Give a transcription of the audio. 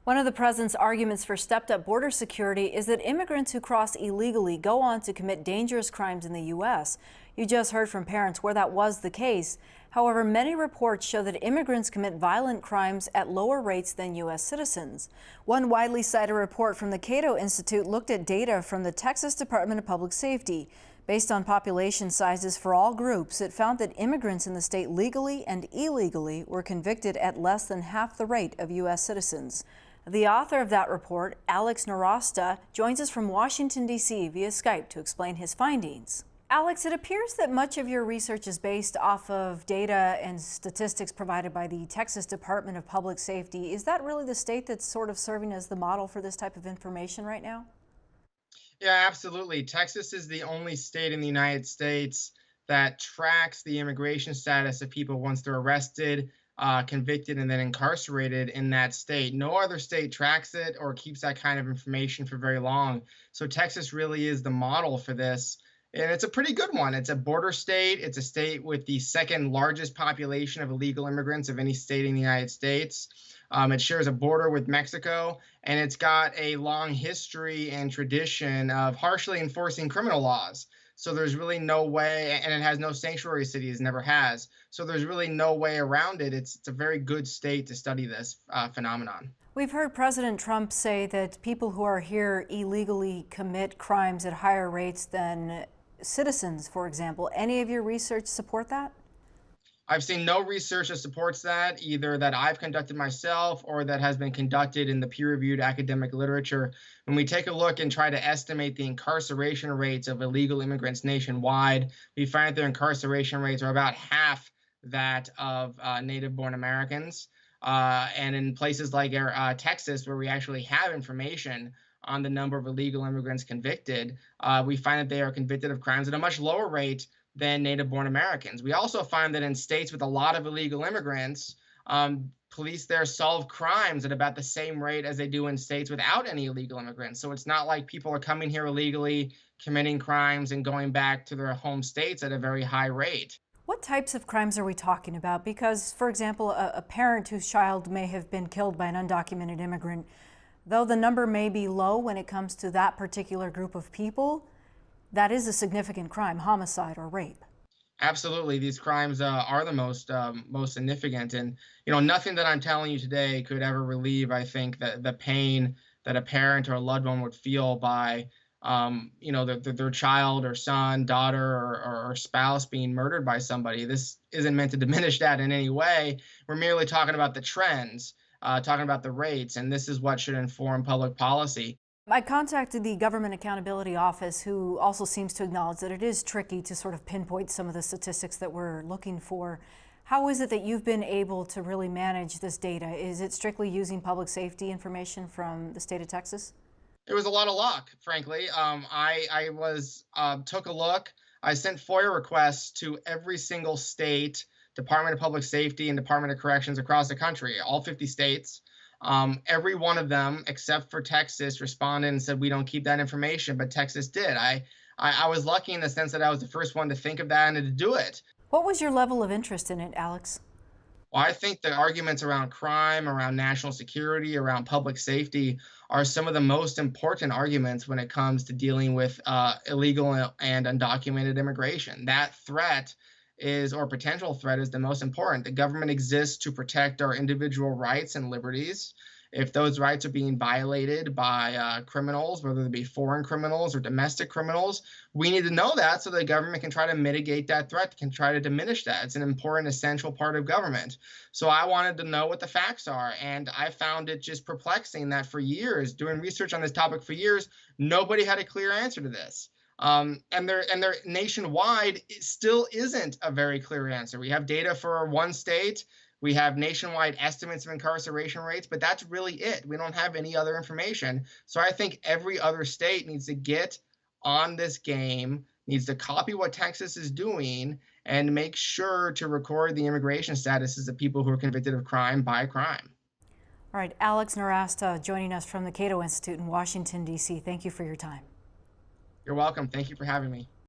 One of the president's arguments for stepped-up border security is that immigrants who cross illegally go on to commit dangerous crimes in the U.S. You just heard from parents where that was the case. However, many reports show that immigrants commit violent crimes at lower rates than U.S. citizens. One widely cited report from the Cato Institute looked at data from the Texas Department of Public Safety. Based on population sizes for all groups, it found that immigrants in the state legally and illegally were convicted at less than half the rate of U.S. citizens. The author of that report, Alex Narasta, joins us from Washington, D.C. via Skype to explain his findings. Alex, it appears that much of your research is based off of data and statistics provided by the Texas Department of Public Safety. Is that really the state that's sort of serving as the model for this type of information right now? Yeah, absolutely. Texas is the only state in the United States that tracks the immigration status of people once they're arrested, convicted, and then incarcerated in that state. No other state tracks it or keeps that kind of information for very long. So Texas really is the model for this. And it's a pretty good one. It's a border state. It's a state with the second largest population of illegal immigrants of any state in the United States. It shares a border with Mexico, and it's got a long history and tradition of harshly enforcing criminal laws. So there's really no way, and it has no sanctuary cities, never has. So there's really no way around it. It's a very good state to study this phenomenon. We've heard President Trump say that people who are here illegally commit crimes at higher rates than citizens, for example. Any of your research support that? I've seen no research that supports that, either that I've conducted myself or that has been conducted in the peer-reviewed academic literature. When we take a look and try to estimate the incarceration rates of illegal immigrants nationwide, we find that their incarceration rates are about half that of native-born Americans. And in places like Texas, where we actually have information on the number of illegal immigrants convicted, we find that they are convicted of crimes at a much lower rate than native-born Americans. We also find that in states with a lot of illegal immigrants, police there solve crimes at about the same rate as they do in states without any illegal immigrants. So it's not like people are coming here illegally, committing crimes, and going back to their home states at a very high rate. What types of crimes are we talking about? Because, for example, a parent whose child may have been killed by an undocumented immigrant, though the number may be low when it comes to that particular group of people, that is a significant crime, homicide or rape. Absolutely, these crimes are the most significant, and nothing that I'm telling you today could ever relieve, I think, the pain that a parent or a loved one would feel by their child or son, daughter, or spouse being murdered by somebody. This isn't meant to diminish that in any way. We're merely talking about the trends, talking about the rates, and this is what should inform public policy. I contacted the Government Accountability Office, who also seems to acknowledge that it is tricky to sort of pinpoint some of the statistics that we're looking for. How is it that you've been able to really manage this data? Is it strictly using public safety information from the state of Texas? It was a lot of luck, frankly. I took a look. I sent FOIA requests to every single state Department of Public Safety and Department of Corrections across the country, all 50 states. Every one of them, except for Texas, responded and said, we don't keep that information, but Texas did. I was lucky in the sense that I was the first one to think of that and to do it. What was your level of interest in it, Alex? Well, I think the arguments around crime, around national security, around public safety are some of the most important arguments when it comes to dealing with illegal and undocumented immigration. That threat or potential threat is the most important. The government exists to protect our individual rights and liberties. If those rights are being violated by criminals, whether they be foreign criminals or domestic criminals, we need to know that so the government can try to mitigate that threat, can try to diminish that. It's an important, essential part of government. So I wanted to know what the facts are, and I found it just perplexing that for years, doing research on this topic for years, nobody had a clear answer to this. And there nationwide, it still isn't a very clear answer. We have data for one state. We have nationwide estimates of incarceration rates, but that's really it. We don't have any other information. So I think every other state needs to get on this game, needs to copy what Texas is doing, and make sure to record the immigration statuses of people who are convicted of crime by crime. All right, Alex Narasta joining us from the Cato Institute in Washington, D.C. Thank you for your time. You're welcome. Thank you for having me.